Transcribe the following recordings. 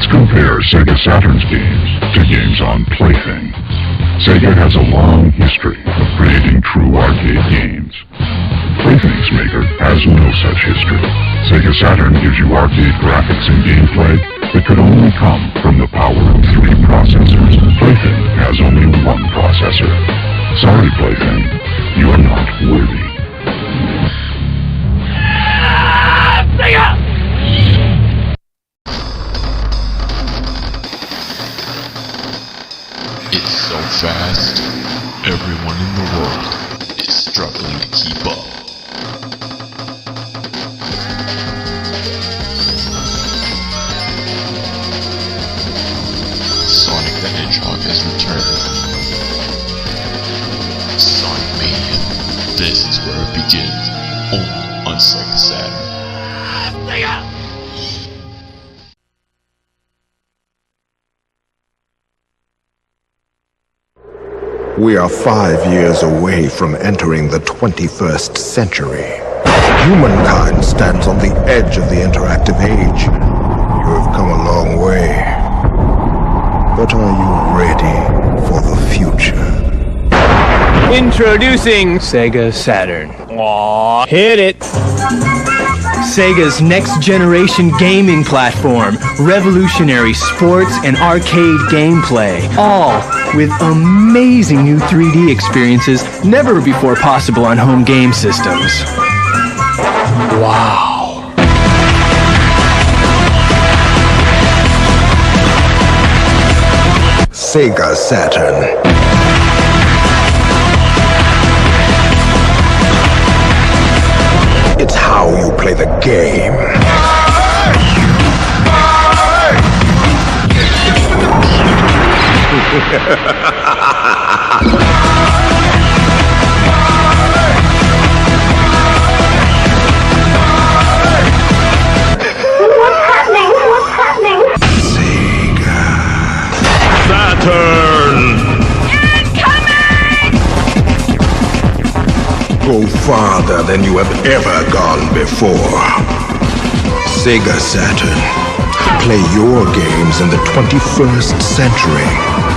Let's compare Sega Saturn's games to games on Plaything. Sega has a long history of creating true arcade games. Plaything's maker has no such history. Sega Saturn gives you arcade graphics and gameplay that could only come from the power of 3 processors. Plaything has only 1 processor. Sorry, Plaything, you're not worthy. Sega! It's so fast, everyone in the world is struggling to keep up. Sonic the Hedgehog has returned. Sonic Mania, this is where it begins, only on Sega Saturn. Sega! We are 5 years away from entering the 21st century. Humankind stands on the edge of the interactive age. You have come a long way. But are you ready for the future? Introducing Sega Saturn. Aww. Hit it! Sega's next-generation gaming platform, revolutionary sports and arcade gameplay, all with amazing new 3D experiences never before possible on home game systems. Wow. Sega Saturn. It's how you play the game. What's happening? What's happening? Sega SATTURN! Go farther than you have ever gone before. Sega Saturn. Play your games in the 21st century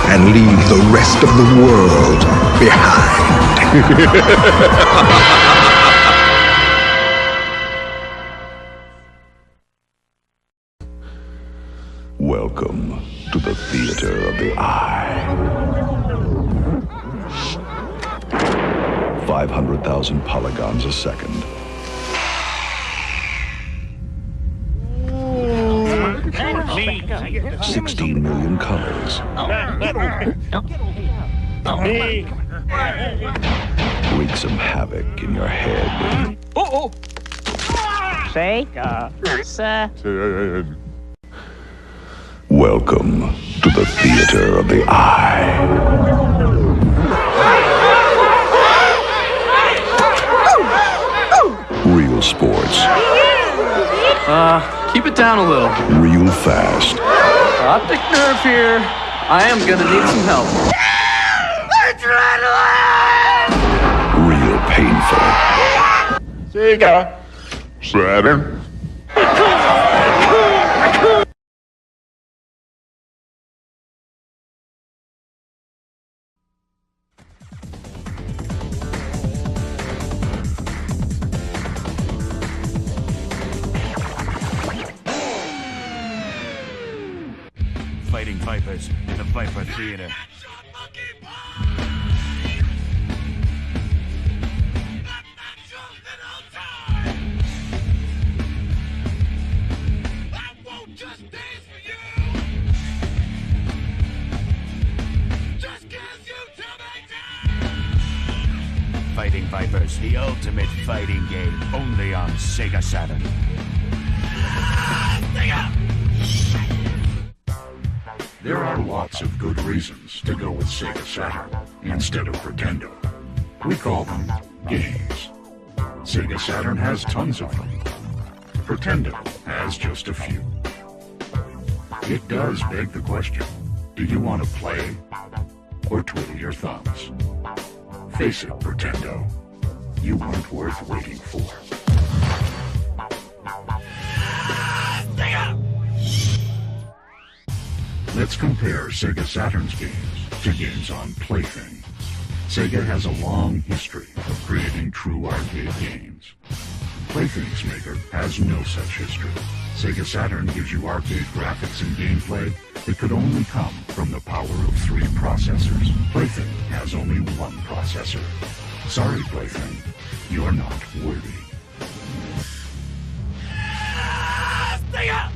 and leave the rest of the world behind. Welcome to the theater of the eye. 500,000 polygons a second. Me. 16 million colors. Me. Wreak some havoc in your head. Sega Saturn. Welcome to the theater of the eye. Real sports. Keep it down a little. Real fast. Optic nerve here. I am gonna need some help. Real painful. Sega Saturn. Fighting Vipers in the Viper Theater. Fighting Vipers, the ultimate fighting game, only on Sega Saturn. There are lots of good reasons to go with Sega Saturn instead of Pretendo. We call them games. Sega Saturn has tons of them. Pretendo has just a few. It does beg the question, do you want to play or twiddle your thumbs? Face it, Pretendo, you weren't worth waiting for. Let's compare Sega Saturn's games to games on Plaything. Sega has a long history of creating true arcade games. Plaything's maker has no such history. Sega Saturn gives you arcade graphics and gameplay that could only come from the power of 3 processors. Plaything has only one processor. Sorry, Plaything, you're not worthy. SEGA!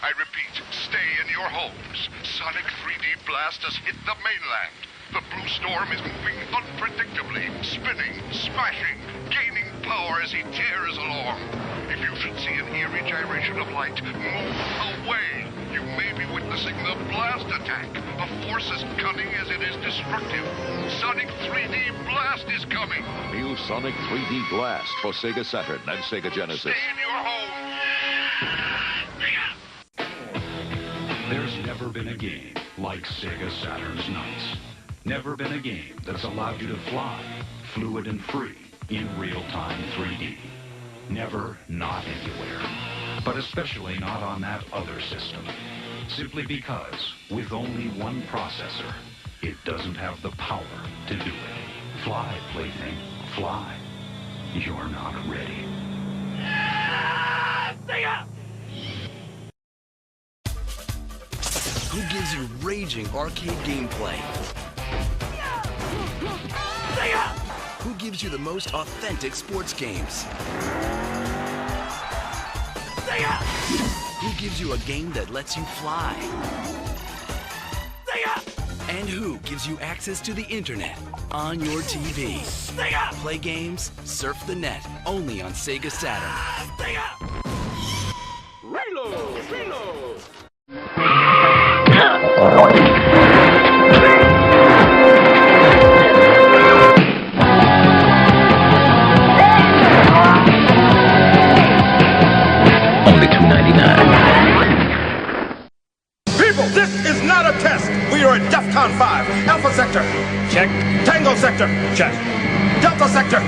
I repeat, stay in your homes. Sonic 3D Blast has hit the mainland. The blue storm is moving unpredictably, spinning, smashing, gaining power as he tears along. If you should see an eerie gyration of light, move away. You may be witnessing the blast attack, a force as cunning as it is destructive. Sonic 3D Blast is coming. New Sonic 3D Blast for Sega Saturn and Sega Genesis. Stay in your home. There's never been a game like Sega Saturn's Nights. Never been a game that's allowed you to fly, fluid and free, in real-time 3D. Never, not anywhere. But especially not on that other system. Simply because, with only one processor, it doesn't have the power to do it. Fly, Plaything, fly. You're not ready. SEGA! Who gives you raging arcade gameplay? SEGA! Who gives you the most authentic sports games? SEGA! Who gives you a game that lets you fly? SEGA! And who gives you access to the internet on your TV? SEGA! Play games, surf the net, only on Sega Saturn. SEGA! Reload! Reload! Only $2.99. People, this is not a test! We are at DEFCON 5, Alpha Sector. Check. Tango Sector. Check. Delta Sector.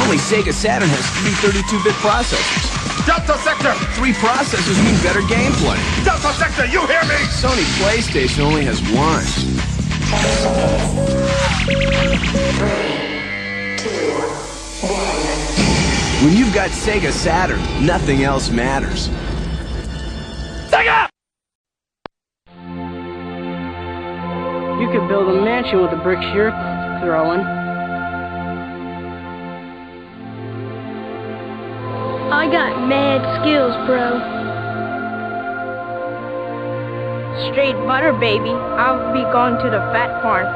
Only Sega Saturn has 3 32-bit processors. Delta Sector. 3 processors mean better gameplay. Delta Sector, you hear me? Sony PlayStation only has 1. 3, 2, 1. When you've got Sega Saturn, nothing else matters. SEGA! You could build a mansion with the bricks you're throwing. I got mad skills, bro. Straight butter, baby. I'll be going to the fat farm.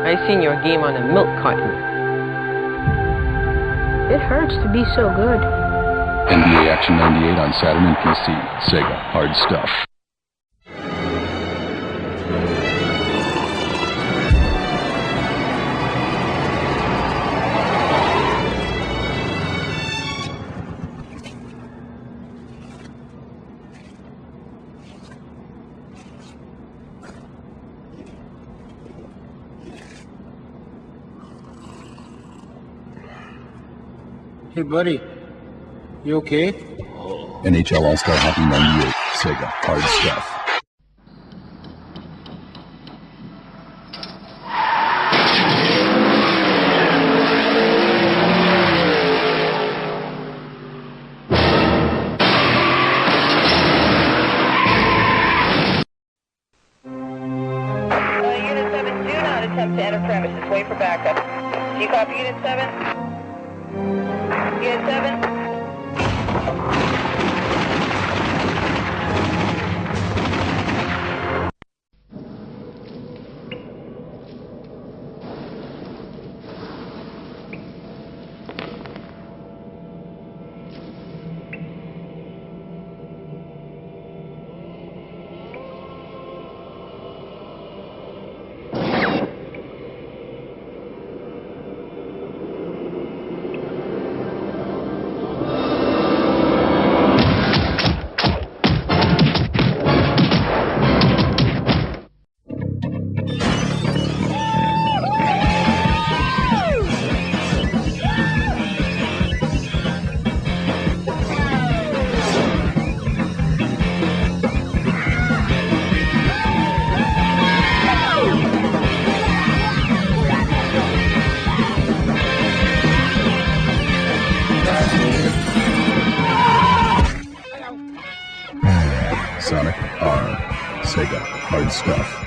I seen your game on a milk carton. It hurts to be so good. NBA Action 98 on Saturn and PC. Sega. Hard stuff. Hey, buddy. You okay? NHL All-Star Hockey 98. Sega. Hard stuff. Unit 7, do not attempt to enter premises. Wait for backup. Do you copy Unit 7? Unit 7? Sonic R. Sega. Hard stuff.